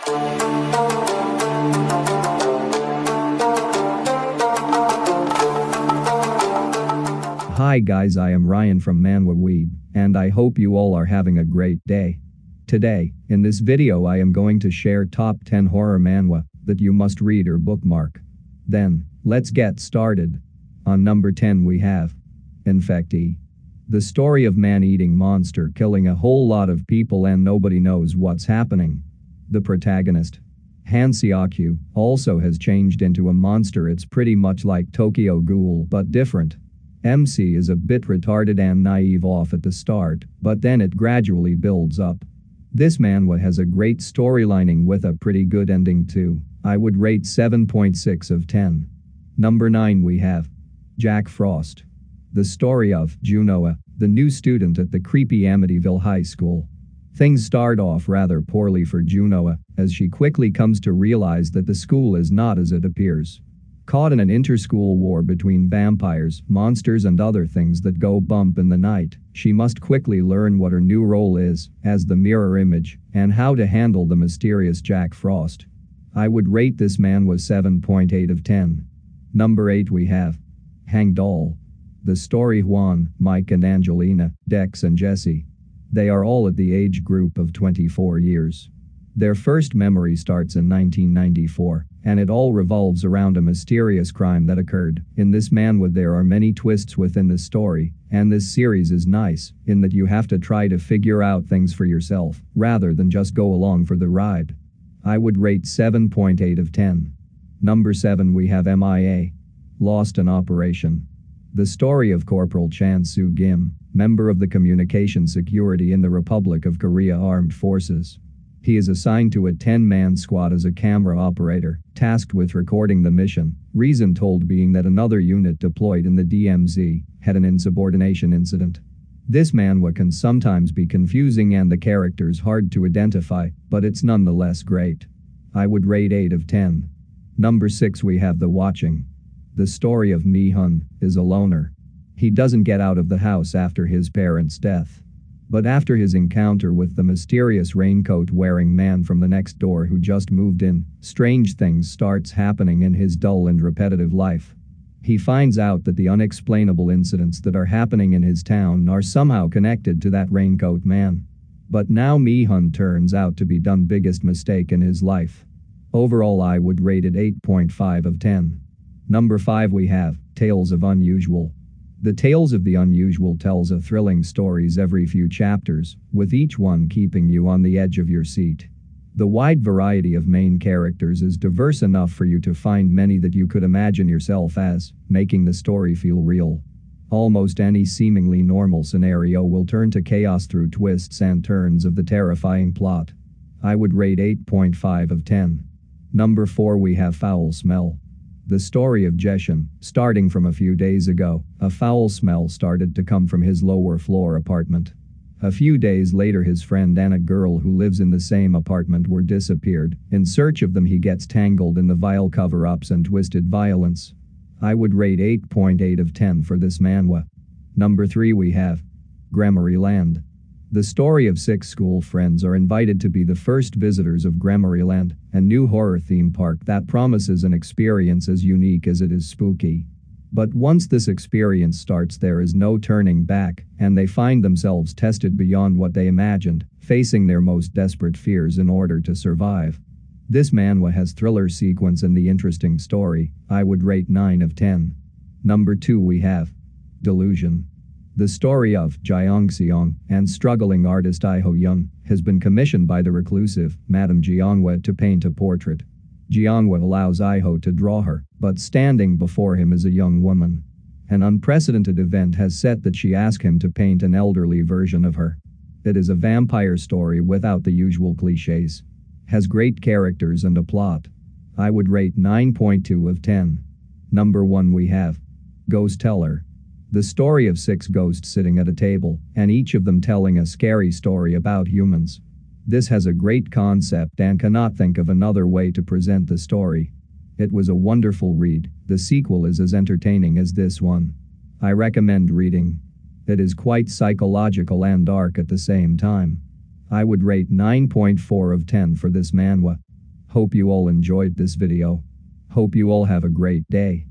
Hi guys, I am Ryan from Manhwa Weeb, and I hope you all are having a great day. Today, in this video I am going to share top 10 horror manhwa that you must read or bookmark. Then, let's get started. On number 10 we have Infectee. The story of man-eating monster killing a whole lot of people and nobody knows what's happening. The protagonist, Han Seok-yu, also has changed into a monster. It's pretty much like Tokyo Ghoul but different. MC is a bit retarded and naive off at the start, but then it gradually builds up. This manhwa has a great storylining with a pretty good ending too. I would rate 7.6 of 10. Number 9 we have Jack Frost. The story of Junoa, the new student at the creepy Amityville High School. Things start off rather poorly for Junoa, as she quickly comes to realize that the school is not as it appears. Caught in an inter-school war between vampires, monsters and other things that go bump in the night, she must quickly learn what her new role is, as the mirror image, and how to handle the mysterious Jack Frost. I would rate this manhwa 7.8 of 10. Number 8 we have Hang Doll. The story Juan, Mike and Angelina, Dex and Jesse. They are all at the age group of 24 years. Their first memory starts in 1994, and it all revolves around a mysterious crime that occurred. In this manhwa there are many twists within the story, and this series is nice, in that you have to try to figure out things for yourself, rather than just go along for the ride. I would rate 7.8 of 10. Number 7 we have MIA. Lost in Operation. The story of Corporal Chan Soo-gim, member of the Communication Security in the Republic of Korea Armed Forces. He is assigned to a 10-man squad as a camera operator, tasked with recording the mission, reason told being that another unit deployed in the DMZ had an insubordination incident. This manhwa can sometimes be confusing and the characters hard to identify, but it's nonetheless great. I would rate 8 of 10. Number 6 we have The Watching. The story of Mi-hun is a loner. He doesn't get out of the house after his parents' death. But after his encounter with the mysterious raincoat-wearing man from the next door who just moved in, strange things starts happening in his dull and repetitive life. He finds out that the unexplainable incidents that are happening in his town are somehow connected to that raincoat man. But now Mi-hun turns out to be done biggest mistake in his life. Overall I would rate it 8.5 of 10. Number 5 we have Tales of Unusual. The Tales of the Unusual tells a thrilling stories every few chapters, with each one keeping you on the edge of your seat. The wide variety of main characters is diverse enough for you to find many that you could imagine yourself as, making the story feel real. Almost any seemingly normal scenario will turn to chaos through twists and turns of the terrifying plot. I would rate 8.5 of 10. Number 4 we have Foul Smell. The story of Jae-shin, starting from a few days ago, a foul smell started to come from his lower floor apartment. A few days later his friend and a girl who lives in the same apartment were disappeared. In search of them he gets tangled in the vile cover-ups and twisted violence. I would rate 8.8 of 10 for this manhwa. Number 3 we have Gramarye Land. The story of 6 school friends are invited to be the first visitors of Gramarye Land, a new horror theme park that promises an experience as unique as it is spooky. But once this experience starts there is no turning back, and they find themselves tested beyond what they imagined, facing their most desperate fears in order to survive. This manhwa has thriller sequence and the interesting story. I would rate 9 of 10. Number 2 we have Delusion. The story of Jeong Seong and struggling artist Lee Ho-young has been commissioned by the reclusive Madame Jeonghwa to paint a portrait. Jeonghwa allows Lee to draw her, but standing before him is a young woman. An unprecedented event has set that she asks him to paint an elderly version of her. It is a vampire story without the usual cliches. Has great characters and a plot. I would rate 9.2 of 10. Number 1 we have Ghost Teller. The story of 6 ghosts sitting at a table, and each of them telling a scary story about humans. This has a great concept and cannot think of another way to present the story. It was a wonderful read. The sequel is as entertaining as this one. I recommend reading. It is quite psychological and dark at the same time. I would rate 9.4 of 10 for this manhwa. Hope you all enjoyed this video. Hope you all have a great day.